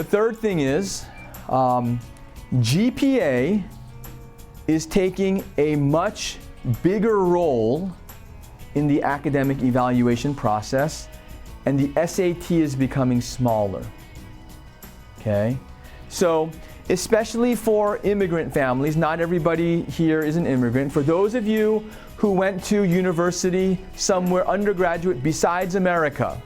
The third thing is GPA is taking a much bigger role in the academic evaluation process, and the SAT is becoming smaller. Okay? So, especially for immigrant families, not everybody here is an immigrant. For those of you who went to university somewhere undergraduate besides America,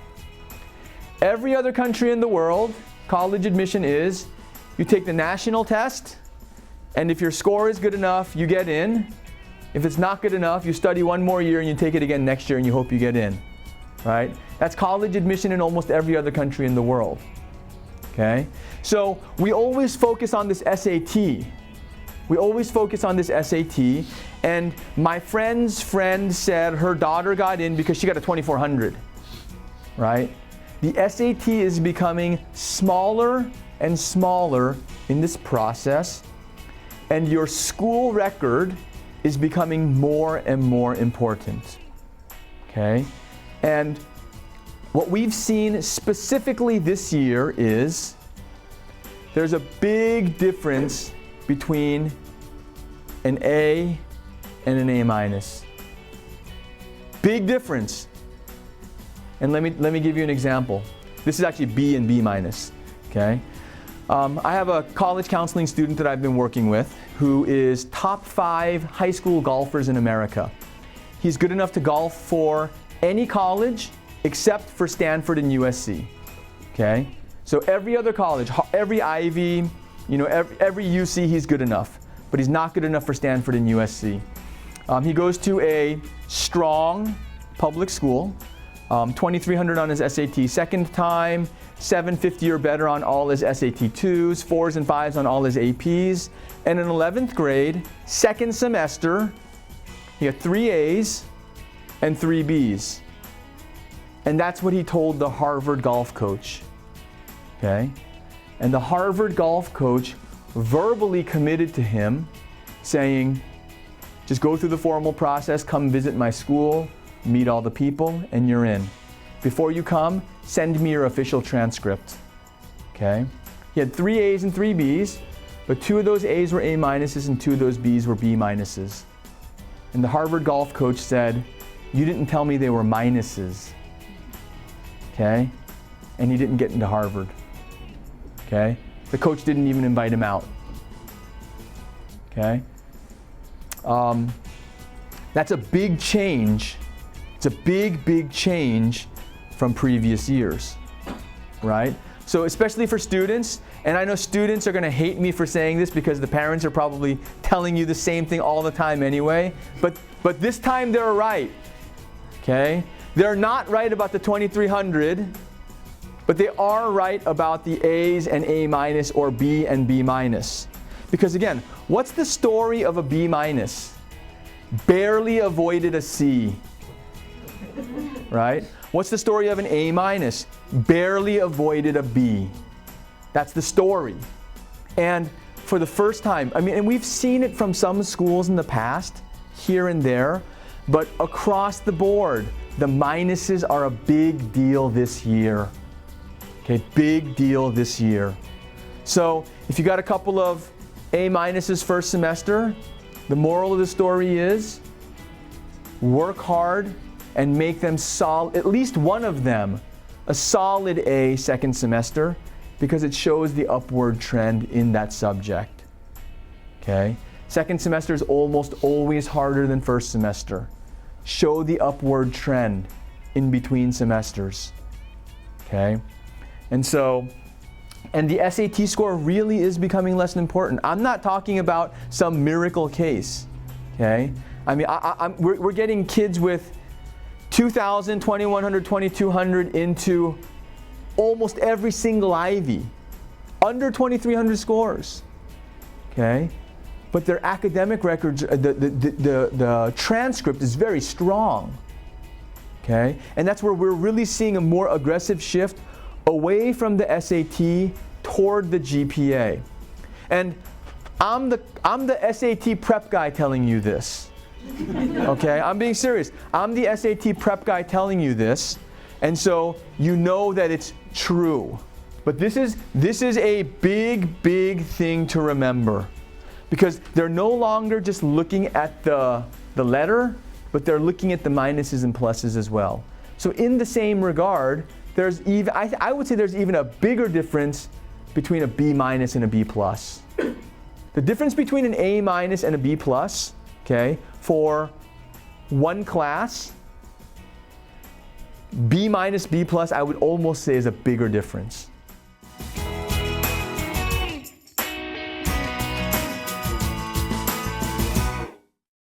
every other country in the world, college admission is, you take the national test, and if your score is good enough, you get in. If it's not good enough, you study one more year and you take it again next year and you hope you get in, right? That's college admission in almost every other country in the world, okay? So we always focus on this SAT. We always focus on this SAT, and my friend's friend said her daughter got in because she got a 2400, right? The SAT is becoming smaller and smaller in this process, and your school record is becoming more and more important, okay? And what we've seen specifically this year is there's a big difference between an A and an A minus. Big difference. And let me give you an example. This is actually B and B minus, okay? I have a college counseling student that I've been working with who is top 5 high school golfers in America. He's good enough to golf for any college except for Stanford and USC, okay? So every other college, every Ivy, you know, every UC, he's good enough, but he's not good enough for Stanford and USC. He goes to a strong public school, 2,300 on his SAT second time, 750 or better on all his SAT 2s, 4s and 5s on all his APs. And in 11th grade, second semester, he got 3 A's and 3 B's. And that's what he told the Harvard golf coach, okay? And the Harvard golf coach verbally committed to him, saying, just go through the formal process, come visit my school, meet all the people, and you're in. Before you come, send me your official transcript, okay? He had 3 A's and 3 B's, but 2 of those A's were A minuses and 2 of those B's were B minuses. And the Harvard golf coach said, you didn't tell me they were minuses, okay? And he didn't get into Harvard, okay? The coach didn't even invite him out, okay? That's a big change. It's a big, big change from previous years, right? So especially for students, and I know students are going to hate me for saying this because the parents are probably telling you the same thing all the time anyway, but this time they're right, okay? They're not right about the 2,300, but they are right about the A's and A minus or B and B minus. Because again, what's the story of a B minus? Barely avoided a C, right? What's the story of an A minus? Barely avoided a B. That's the story. And for the first time, I mean, and we've seen it from some schools in the past, here and there, but across the board, the minuses are a big deal this year. Okay, big deal this year. So if you got a couple of A minuses first semester, the moral of the story is work hard and make them solid, at least one of them, a solid A second semester, because it shows the upward trend in that subject. Okay? Second semester is almost always harder than first semester. Show the upward trend in between semesters. Okay? And so, and the SAT score really is becoming less important. I'm not talking about some miracle case. Okay? I mean, we're getting kids with 2,000, 2,100, 2,200 into almost every single Ivy, under 2,300 scores, okay? But their academic records, the transcript is very strong, okay? And that's where we're really seeing a more aggressive shift away from the SAT toward the GPA. And I'm the SAT prep guy telling you this. Okay, I'm being serious. I'm the SAT prep guy telling you this, and so you know that it's true. But this is a big thing to remember, because they're no longer just looking at the letter, but they're looking at the minuses and pluses as well. So in the same regard, there's even, I would say there's even a bigger difference between a B minus and a B plus. The difference between an A minus and a B plus, okay, for one class, B minus, B plus, I would almost say is a bigger difference.